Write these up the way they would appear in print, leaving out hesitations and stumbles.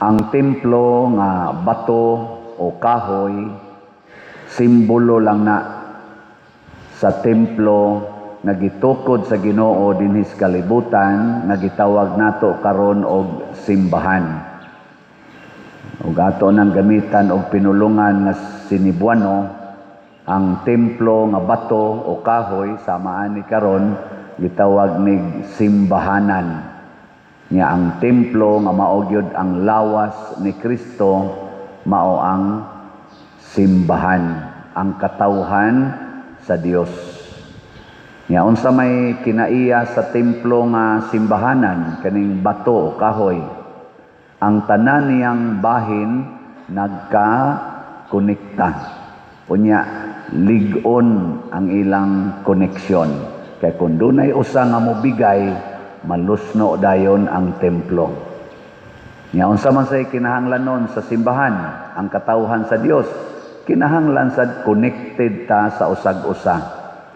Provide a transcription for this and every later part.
Ang templo nga bato o kahoy, simbolo lang na sa templo nga gitukod sa Ginoo dinhi sa kalibutan nga gitawag nato karon og simbahan. Ug ato nang gamitan og pinulungan nga sinibuano, ang templo nga bato o kahoy samaan ni karon gitawag nig simbahanan. Nya ang templo nga mao gyud ang lawas ni Kristo mao ang simbahan, ang katawhan sa Dios. Nya unsa may kinaiya sa templo nga simbahanan kaning bato o kahoy, ang tanan niyang bahin nagka-konekta. Unya lig-on ang ilang koneksyon. Kay kung dunay usa nga mobigay, malusno dayon ang templo. Nya unsa man say kinahanglanon sa simbahan, ang katawhan sa Dios, kinahanglan sad connected ta sa usag-usa.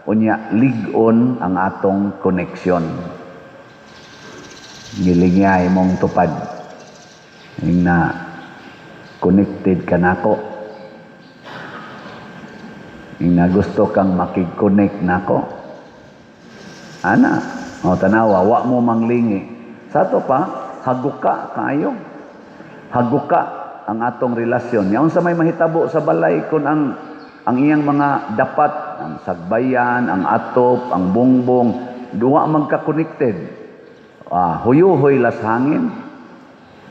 Unya lig-on ang atong koneksyon. Gilingya imong tupad na connected ka nako. Na gusto kang makig-connect nako. Ana, o tanawa, wa mo manglingi. Sa to pa, haguka kaayo. Haguka ang atong relasyon. Yaon sa may mahitabo sa balay kung ang iyang mga dapat, ang sagbayan, ang atop, ang bongbong, duwa magka-connected. Huyuhoy las hangin,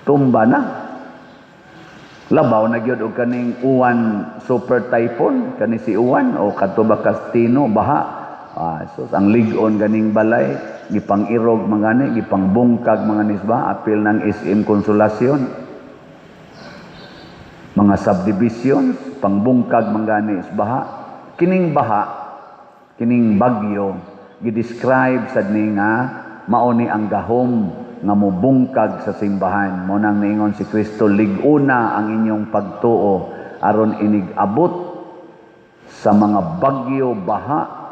tumba na. Labaw na gyud og kaning uwan super typhoon, kani si uwan o kadto ba Castino baha. So ang lig-on ganing balay gipang-irog mangani, gipangbungkag mga nisba, apil ng SM Konsolasyon. Mga subdivisions, pangbungkag mangani is baha. Kining baha, kining bagyo gidescribe sad ni nga mao ni ang gahom nga mubungkag sa simbahan. Mo nang niingon si Kristo, lig-una ang inyong pagtuo aron inig abot sa mga bagyo baha,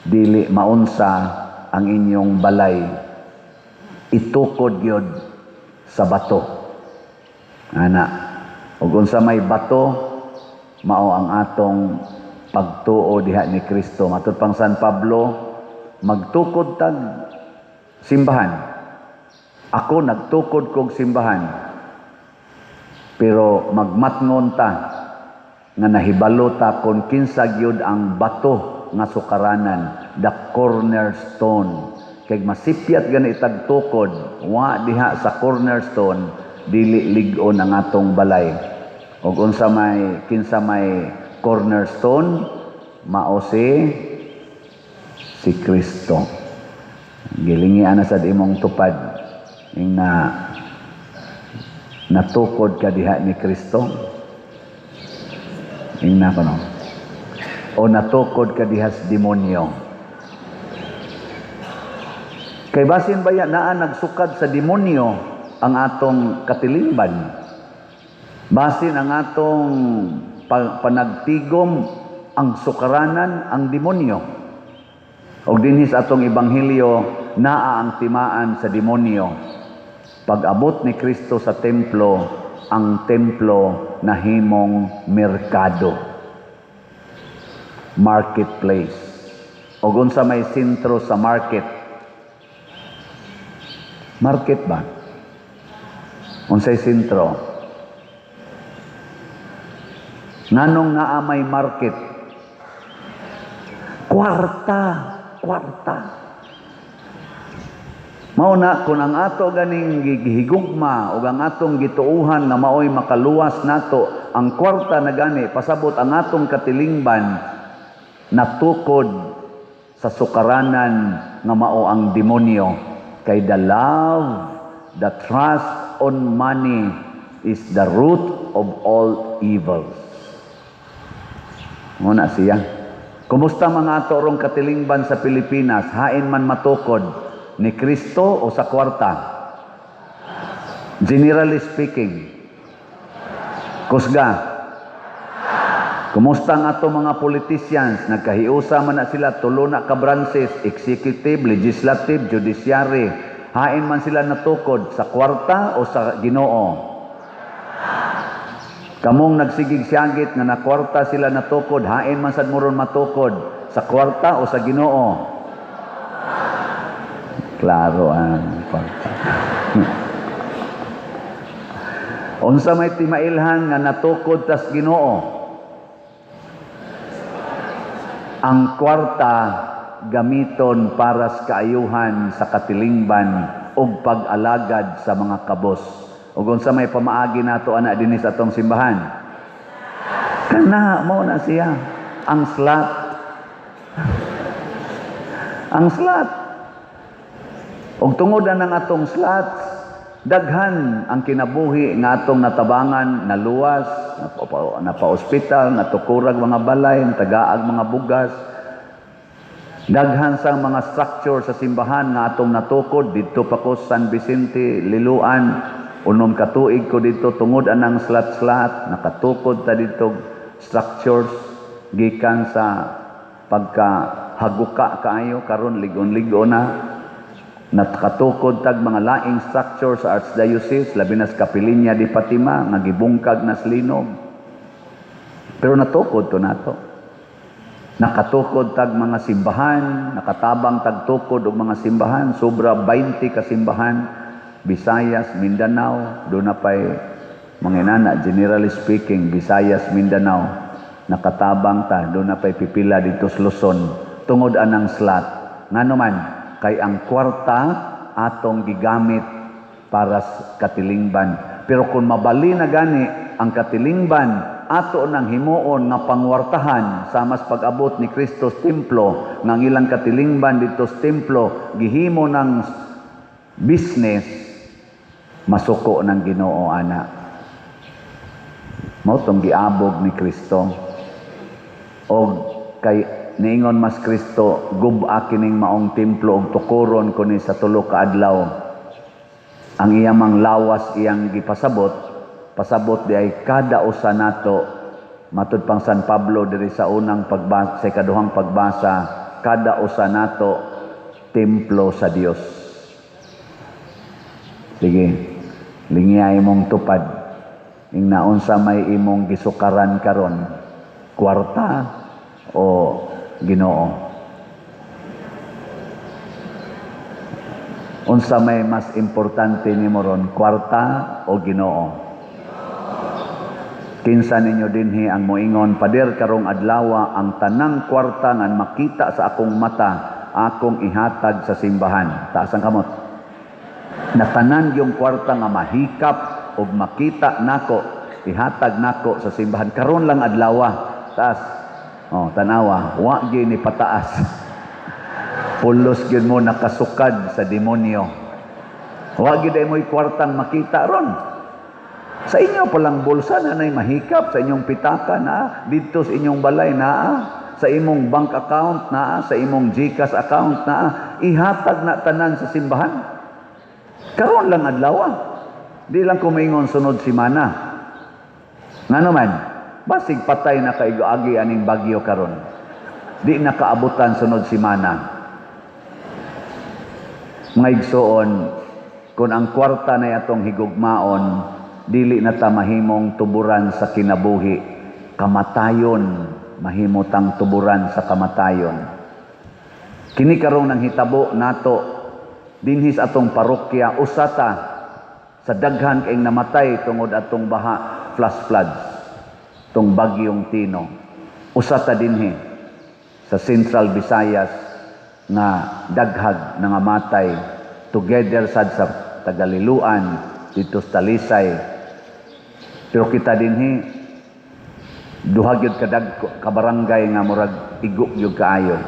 dili maunsa ang inyong balay, itukod gyud sa bato. Ana, ug unsa may bato mao ang atong pagtuo diha ni Kristo. Matud pang San Pablo, magtukod tag simbahan. Ako nagtukod kog simbahan. Pero magmatngon ta nga nahibalo ta kung kinsa gyud ang bato nga sukaranan, the cornerstone. Kay masipyat gani itag tukod, wa diha sa cornerstone, dili lig-on ang atong balay. Ug unsa may kinsa may cornerstone, mao si Kristo. Gilingi ana sad imong tupad ing natukod ka diha ni Kristo. Ing na kono. O natukod ka diha sa demonyo. Kay basin baya naa nagsukad sa demonyo ang atong katilingban. Basin ang atong panagtigom ang sukaranan ang demonyo. Og dinhi sa atong ebanghelyo naa ang timaan sa demonyo. Pag-abot ni Kristo sa templo, ang templo nahimong merkado, marketplace. Og unsa may sentro sa market? Market ba? Unsay sentro? Nganong naa may market? Kwarta. Mao na kung ang ato ganing gihigugma o ang atong gituuhan na maoy makaluwas nato, ang kwarta na gani pasabot ang atong katilingban natukod sa sukaranan nga mao ang demonyo. Kay the love, the trust on money is the root of all evils. Muna siya. Kumusta mga ato rong katilingban sa Pilipinas? Hain man matukod ni Kristo o sa kwarta? Generally speaking. Kusga. Kumusta ang ato mga politicians? Nagkahiusa man na sila, tulo na ka branches, executive, legislative, judiciary. hain man sila natukod sa kwarta o sa Ginoo? Kamong nagsigig-siyagit nga na kwarta sila natukod, hain man sad moron matukod sa kwarta o sa Ginoo? Klaro ang kwarta. Unsa may timailhan nga natukod tas Ginoo? Ang kwarta gamiton para sa kaayuhan sa katilingban ug pag-alagad sa mga kabos. Ug unsa may pamaagi nato ana dinhi sa atong simbahan? Kana mo na siya, ang slot. Ang slot. Ug tungod ang atong slots, daghan ang kinabuhi nga atong natabangan, naluwas, napa-ospital, natukurag mga balay, natagaag mga bugas. Daghan sang mga structure sa simbahan nga atong natukod dito pa ko San Vicente, Liloan, unom ka tuig ko dito tungod anang slat-slat, nakatukod ta dito structures gikan sa pagkahaguka kaayo karon ligon-ligon na. Nakatukod tag mga laing structure sa Archdiocese, labi na sa Kapilinya di Fatima, nga gibungkag na slinog. Pero natukod to nato. Nakatukod tag mga simbahan, nakatabang tag tukod og mga simbahan, sobra 20 ka simbahan, Visayas, Mindanao, doon na pa'y manginana, generally speaking, Visayas, Mindanao, nakatabang ta, doon na pa'y pipila dito sa Luzon, tungod anang slot. Nga naman, kay ang kwarta atong gigamit para sa katilingban. Pero kung mabali na gani ang katilingban ato nang himuon nga pangwartahan sa mas pag-abot ni Kristo sa templo, nga ilang katilingban dito sa templo gihimo ng business, masuko ng Ginoo ana. Mao tong giabog ni Kristo. Og kay niingon mas Kristo, gub-a kining maong templo og tukuron kuni sa tulo ka adlaw. Ang iyamang lawas iyang gipasabot, pasabot di ay kada usa nato, matud pang San Pablo diri sa unang pagbasa, sa ikaduhang pagbasa, kada usa nato templo sa Dios. Sige, lingiyay mong tupad. Ing naunsa may imong gisukaran karon, kwarta o Ginoo? Unsa may mas importante nimo ron, kwarta o Ginoo? Kinsa ninyo dinhi ang moingon, pader karong adlaw ang tanang kwarta nga makita sa akong mata, akong ihatag sa simbahan. Taas ang kamot. Natanan yung kwarta nga mahikap o makita nako, ihatag nako sa simbahan. Karon lang adlaw. Taas. Oh, tanawa, wa gyud ni pataas. Pulos gyud mo nakasukad sa demonyo. Wa gyud ay mo'y kwartang makita ron. Sa inyo palang bulsa na nay mahikap, sa inyong pitaka na, dito sa inyong balay na, sa imong bank account na, sa imong GCash account na, ihatag na tanan sa simbahan. Karon lang adlaw. Di lang ko maingon sunod simana. Nga naman, basig patay na kaigo-agi aning bagyo karon. Di nakaabutan sunod simana. Mga igsoon, kung ang kwarta na atong higugmaon, dili na ta mahimong tuburan sa kinabuhi, kamatayon, mahimutang tuburan sa kamatayon. Kini karong nang hitabo nato, dinhis atong parokya, usata sa daghan kay namatay tungod atong baha, flash floods, tong bagyong Tino. Usata dinhi sa Central Visayas nga daghag nga matay, together sad sa Tagaliluan, dito sa Talisay. Pero kita dinhi duha gyud ka barangay nga murag igo gyud kaayo.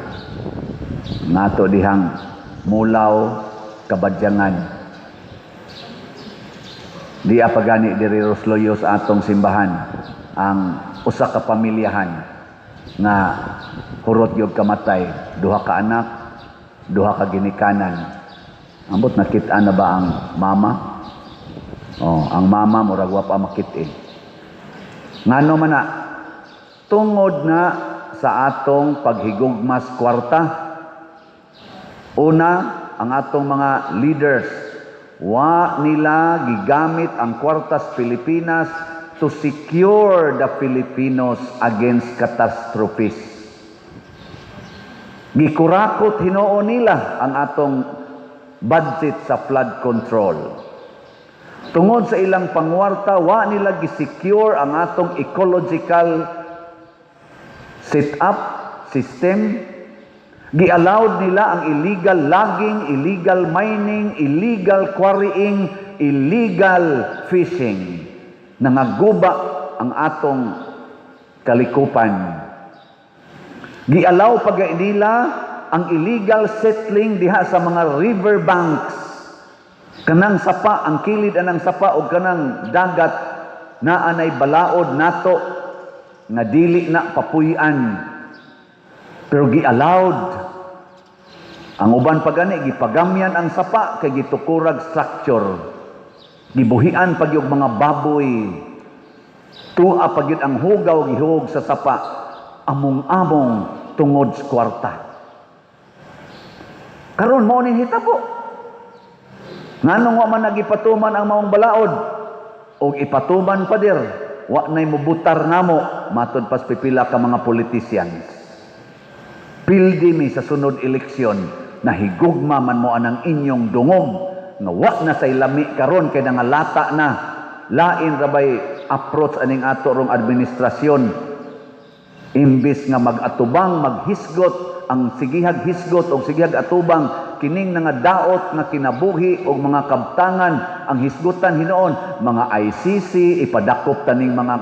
Nato dihang Mulaw, Kabadyangan. Di apagani diri Rosloyo sa atong simbahan ang usa ka pamilyahan nga hurot gyud kamatay, duha ka anak, duha ka ginikanan. Ambot nakita na ba ang mama? Oh, ang mama murag wa pa makit-i. Ngano man na tungod na sa atong paghigugmas kwarta, una ang atong mga leaders. Wa nila gigamit ang kwartas Pilipinas to secure the Filipinos against catastrophes. Gikurakot Hinoo nila ang atong budget sa flood control. Tungod sa ilang pangwarta, wa nila gisecure ang atong ecological setup, system. Gi-allowed nila ang illegal logging, illegal mining, illegal quarrying, illegal fishing. Nangaguba ang atong kalikupan. Gi-allow pag nila ang illegal settling diha sa mga river banks. Kanang sapa, ang kilid anang sapa o kanang dagat na anay balaod nato nga dili na papuy-an. Pero gi-allowed. Ang uban pa gani, gipagamyan ang sapa kay gitukurag structure. Gibuhian pag yung mga baboy. Tua pag yun ang hugaw gihug sa sapa. Among-among tungod sa kwarta. Karon mo ning hitabo. Nganong wa man nagipatuman ang maong balaod o ipatuman pa dir, wa nay mubutar namo matud pas pipila ka mga politicians. Pildi mi sa sunod eleksyon na higugma man mo anang inyong dungog nga wa na say lami karon kay nangalata na lain rabay approach aning ato rong administrasyon. Imbis nga mag-atubang, maghisgot ang sigihag hisgot o sigihag atubang kining nga daot nga kinabuhi o mga kabtangan ang hisgutan hinoon mga ICC ipadakop taning mga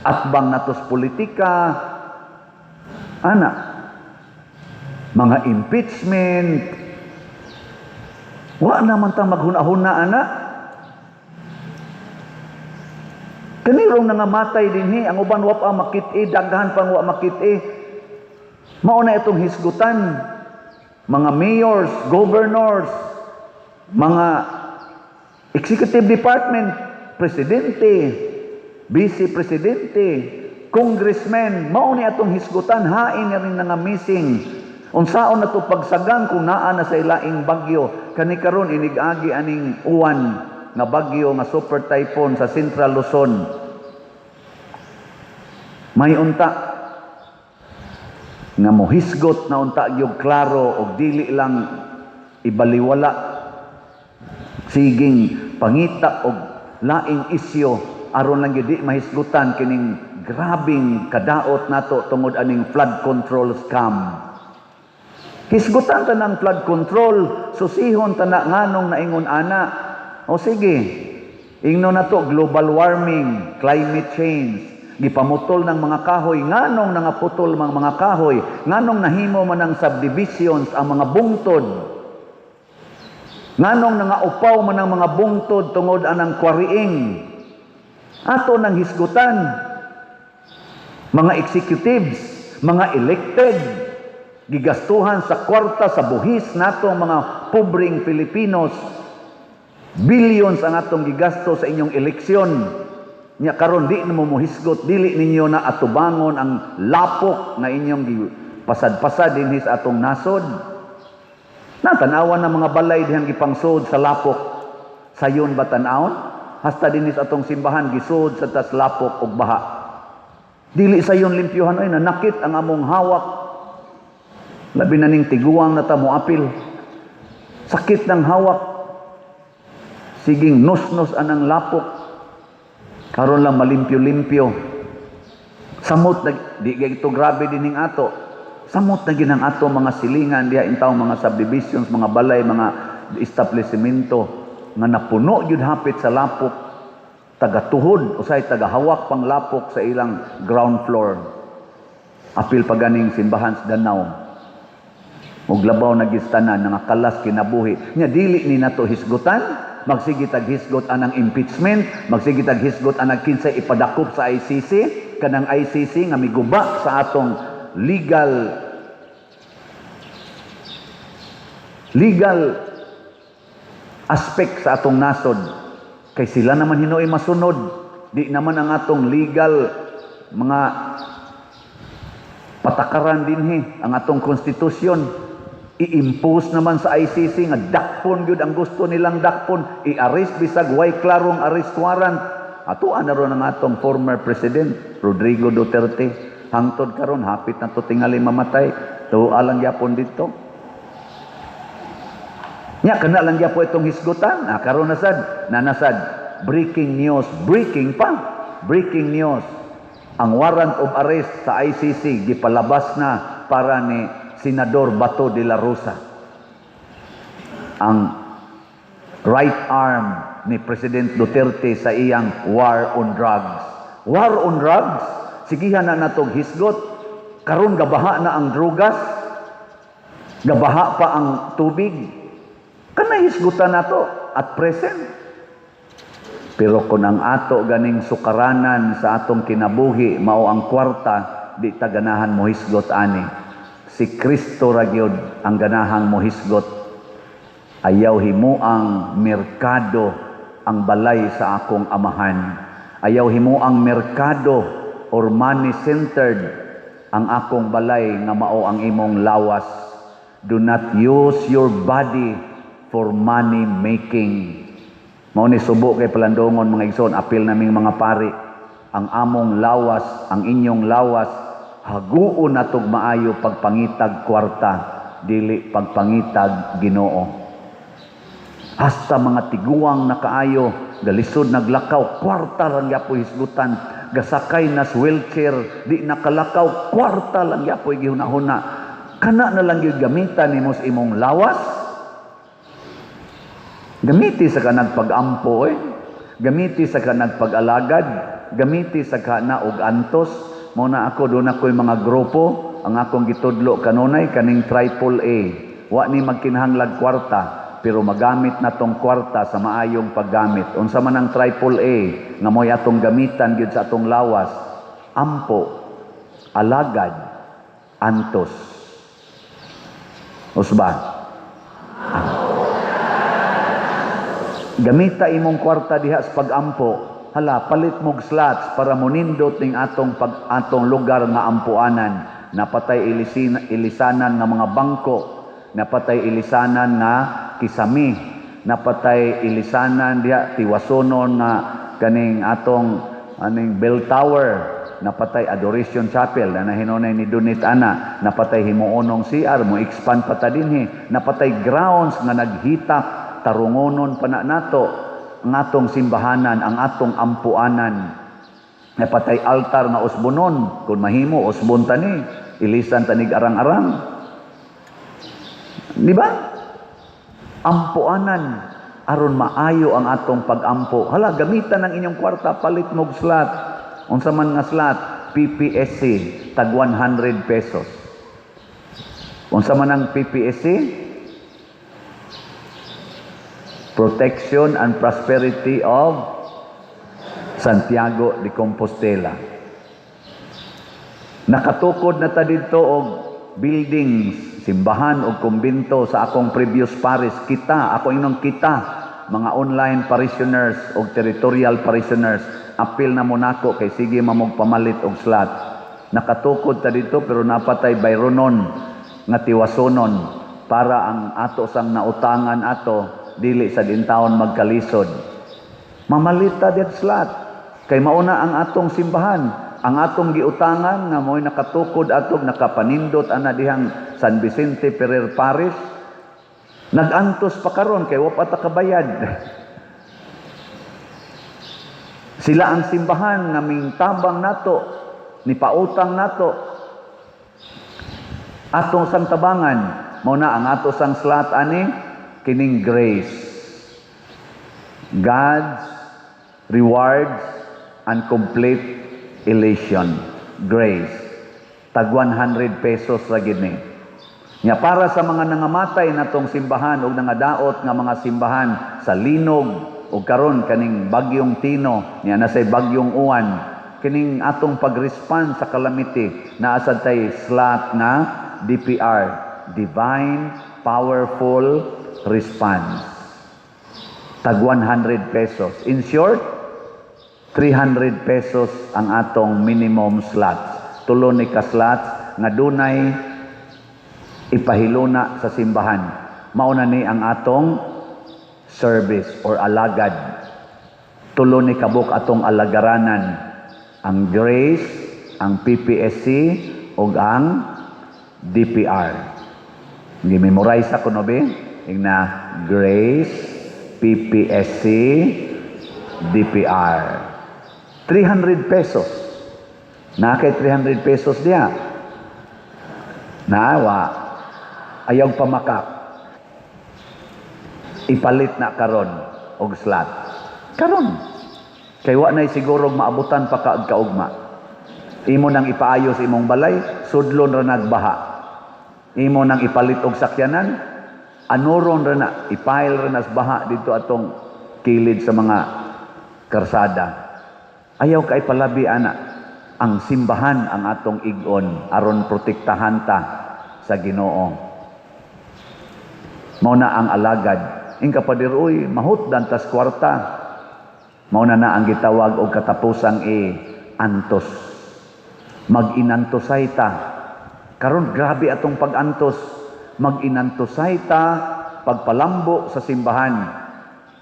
atbang natos politika ana mga impeachment wa naman tang maghuna-huna ana. Kanirong nangamatay dinhi ang uban wa pa makit-i daghan pang wa makit-i. Mao na itong hisgutan mga mayors, governors, mga executive department, presidente, vice presidente, congressmen, mao ni atong hisgutan hain na rin nga missing. Unsaon na to pagsagang kung naa na sa ilaing bagyo kani karon inigagi aning uwan nga bagyo nga super typhoon sa Central Luzon. May unta nga mohisgot na unta gyud klaro og dili lang ibaliwala siging pangita og laing isyo aron lang gyud di mahisgutan kining grabing kadaot nato tungod aning flood control scam. Hisgutan ta ng flood control, susihon ta na nganong naingon ana. O sige, ingno na to global warming, climate change, gipamutol ng mga kahoy, nganong nangaputol mga kahoy, nganong nahimo man ng subdivisions ang mga bungtod, nganong nangaupaw man ng mga bungtod tungod anang quarrying. Ato nang hisgutan, mga executives, mga elected, gigastuhan sa kwarta sa buhis nato mga pobreng Filipinos. Billions ang atong gigasto sa inyong eleksyon. Nya karon di na mo muhisgot, dili ninyo na atubangon ang lapok na inyong pasad-pasad dinhi sa atong nasod. Natanawan na mga balay dihang gipangsud sa lapok. Sayon ba tan-awon? Hasta dinhi sa atong simbahan gisud sa tas lapok ug baha. Dili sayon limpyuhan oy nanakit ang among hawak. Labi na ning tiguang na ta moapil. Sakit ng hawak. Siging nos-nos anang lapok. Karon lang malimpyo-limpyo. Samot na, di ito grabe dining ato. Samot na ginang ato mga silingan, diha intaw mga subdivisions, mga balay, mga establishmento, nga napuno yun hapit sa lapok. Taga-tuhod, usay taga-hawak pang lapok sa ilang ground floor. Apil pa ganing simbahan sa Danau. Ug labaw nagistanan, nangakalas kinabuhi. Nya dili ni nato hisgutan, magsigitag hisgot anang impeachment, magsigitag hisgot anang kinsay ipadakop sa ICC, kanang ICC nga miguba sa atong legal aspect sa atong nasod. Kay sila naman hinoy masunod, di naman ang atong legal mga patakaran dinhi, ang atong konstitusyon. I-impose naman sa ICC nga dakpon gyud ang gusto nilang dakpon, i-arrest bisag way klarong arrest warrant. Atuan na ron ang atong former president Rodrigo Duterte. Hangtod karon hapit na to tingali mamatay. Tuwa lang gyapon dito. Nya kana lang gyapon itong hisgutan. Karon nanasad breaking news, breaking news. Ang warrant of arrest sa ICC gipalabas na para ni Senador Bato de la Rosa. Ang right arm ni President Duterte sa iyang war on drugs. War on drugs? Sigihan na natong hisgot. Karon gabaha na ang drugas. Gabaha pa ang tubig. Kana hisgutan nato at present. Pero kung ang ato ganing sukaranan sa atong kinabuhi mao ang kwarta, di ta ganahan mo hisgot ani. Si Kristo ra gyud ang ganahang mohisgot. Ayaw himuang merkado ang balay sa akong amahan. Ayaw himuang merkado or money-centered ang akong balay nga mao ang imong lawas. Do not use your body for money making. Mao ni subo kay palandongon mga igsoon, apil naming mga pari. Ang among lawas, ang inyong lawas, haguon natog maayo pagpangitag kwarta, dili pagpangitag Ginoo. Hasta mga tiguang na kaayo, galisod naglakaw, kwarta lang yapoy hisgutan. Gasakay nas wheelchair, di nakalakaw, kwarta lang yapoy gihuna-huna. Kana na lang yung gamitan ni mos imong lawas. Gamiti sa kanag pag-ampo, gamiti sa kanag pag-alagad, gamiti sa kana og antos. Muna ako, doon ako'y mga grupo, ang akong gitudlo kanunay, kaning AAA. Wa ni magkinahanglag kwarta, pero magamit na tong kwarta sa maayong paggamit. Unsa man ang AAA, nga mo'y atong gamitan gyud sa atong lawas, ampo, alagad, antos. Usba? Gamita imong kwarta diha sa pag-ampo. Hala, palit mog slots para monindot ning atong lugar nga ampuanan. Napatay ilisanan nga mga bangko, napatay ilisanan nga kisami, napatay ilisanan diha tiwasonon nga kaning atong bell tower, napatay adoration chapel na hinunay ni Dunit ana, napatay himuonong CR mo expand pa ta dinhi, napatay grounds nga naghitak tarungonon pa na nato ang atong simbahanan, ang atong ampuanan. Napatay altar nga usbonon, kung mahimo usbon tani, ilisan tanig arang-arang. Di ba? Ampuanan aron maayo ang atong pag-ampo. Hala, gamitan ng inyong kwarta, palit mog slot. Unsa man nga slot, PPSC, tag 100 pesos. Unsa man ang PPSC? Protection and Prosperity of Santiago de Compostela. Nakatukod na ta dito og buildings, simbahan o kumbento sa akong previous parish. Ako inong mga online parishioners o territorial parishioners, apil na mo nako kay sige mamog pamalit og slot. Nakatukod ta dito pero napatay bayronon nga tiwasonon para ang ato sang nautangan ato dili sa dintaon magkalisod. Mamalita dit slot. Kay mauna ang atong simbahan, ang atong giutangan nga mo'y nakatukod atog nakapanindot ana dihang San Vicente Ferrer Parish. Nagantos pa karon kay wa pa ta kabayad. Sila ang simbahan nga mingtabang nato, ni pautang nato. Atong sang tabangan, mao na ang ato sang slot ani kining grace. God's rewards and complete elation. Grace. Tag 100 pesos ra gid ni. Nya para sa mga nangamatay natong simbahan ug nangadaot nga mga simbahan sa linog ug karon kaning bagyong Tino, nya nasay bagyong Uwan, kining atong pag-respond sa calamity naa sad tay slot na DPR, Divine Powerful Response. Tag 100 pesos. In short, 300 pesos ang atong minimum slots. Tulo ni ka slots nga dunay ipahiluna sa simbahan. Mauna ni ang atong service or alagad. Tulo ni kabuk atong alagaranan, ang Grace, ang PPSC, o ang DPR. Gi-memorize ako no be? Ingna Grace, PPSC, DPR. 300 pesos. Nakay 300 pesos diya. Naawa, ayaw pamakak. Ipalit na karon og slot. Karon. Kay wa nay siguro maabutan pa kaugma. Imo nang ipaayos imong balay, sudlon ra nagbaha. Imo nang ipalit og sakyanan, anuron ra na, ipail ra nas baha dito atong kilid sa mga karsada. Ayaw kay palabi ana ang simbahan ang atong igon aron protektahan ta sa Ginoo. Mao na ang alagad. Ingka padiroy mahutdan tas kwarta. Mao na ang gitawag og katapusang antos. Mag-inantosay ta. Karon grabe atong pag-antos. Mag-inantosay ta pagpalambo sa simbahan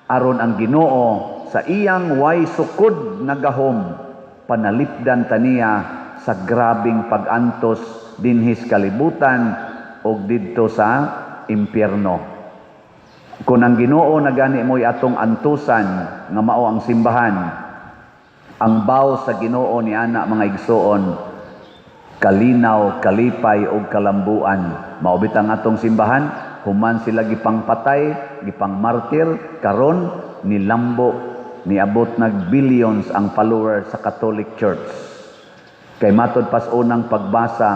aron ang Ginoo sa iyang way sukod nga gahom panalipdan taniya sa grabing pag-antos dinhis kalibutan o didto sa impyerno. Kung ang Ginoo na gani mo'y atong antusan nga mao ang simbahan, ang baw sa Ginoo ni ana mga igsoon, kalinaw, kalipay o kalambuan. Maubit ang atong simbahan, human sila gipangpatay, gipangmartir, karon nilambo, niabot nag billions ang followers sa Catholic Church. Kay matod pas unang pagbasa,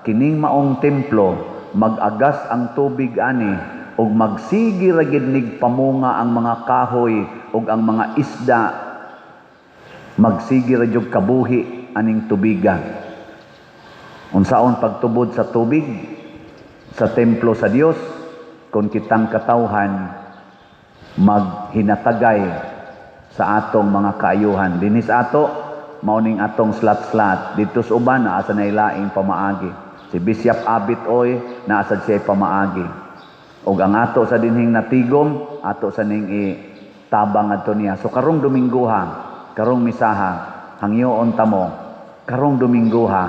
kining maong templo, mag-agas ang tubig ani, ug magsigi ra gid nig pamunga ang mga kahoy ug ang mga isda, magsigi ra jud kabuhi aning tubiga. Unsaon pagtubod sa tubig sa templo sa Dios, kung kitang katawhan maghinatagay sa atong mga kaayuhan. Dinis ato mauning atong slat-slat dito sa uban naa sa nailaing pamaagi. Si Bishop Abit Oy naa sad siya pamaagi. Og ang ato sa dinhing natigom, ato sa ning tabang adto niya. So karong Dominggoha, karong misaha, hangyoon ta mo, karong Dominggoha,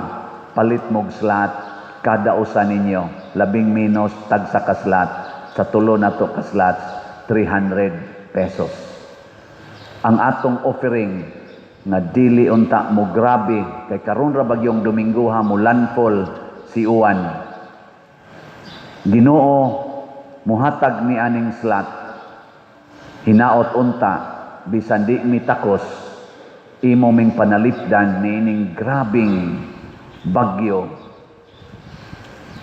palit mog slat kada usa ninyo, labing minus tagsa ka slat, sa tulo nato ka slat, 300 pesos. Ang atong offering nga dili unta mo grabe kay karon ra bagyong Dominggoha mo landfall si Uwan. Ginoo muhatag ni aning slat, hinaot unta, bisan di mitakos, imo ming panalipdan ni ining grabing bagyo.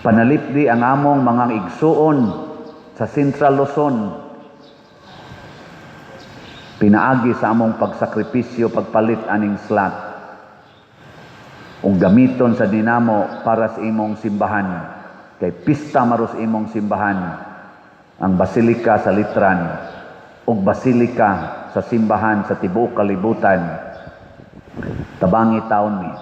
Panalipdi ang among mga igsuon sa Central Luzon. Pinaagi sa among pagsakripisyo, pagpalit aning slat. Ug gamiton sa dinamo para sa imong simbahan. Kay pista maros imong simbahan. Ang basilika sa Litran ug basilika sa simbahan sa tibuok kalibutan. Tabangi taon ni.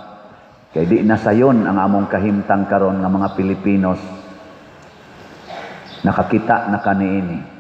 Kay di na sayon ang among kahimtang karon nga mga Pilipinos. Nakakita na kaniini.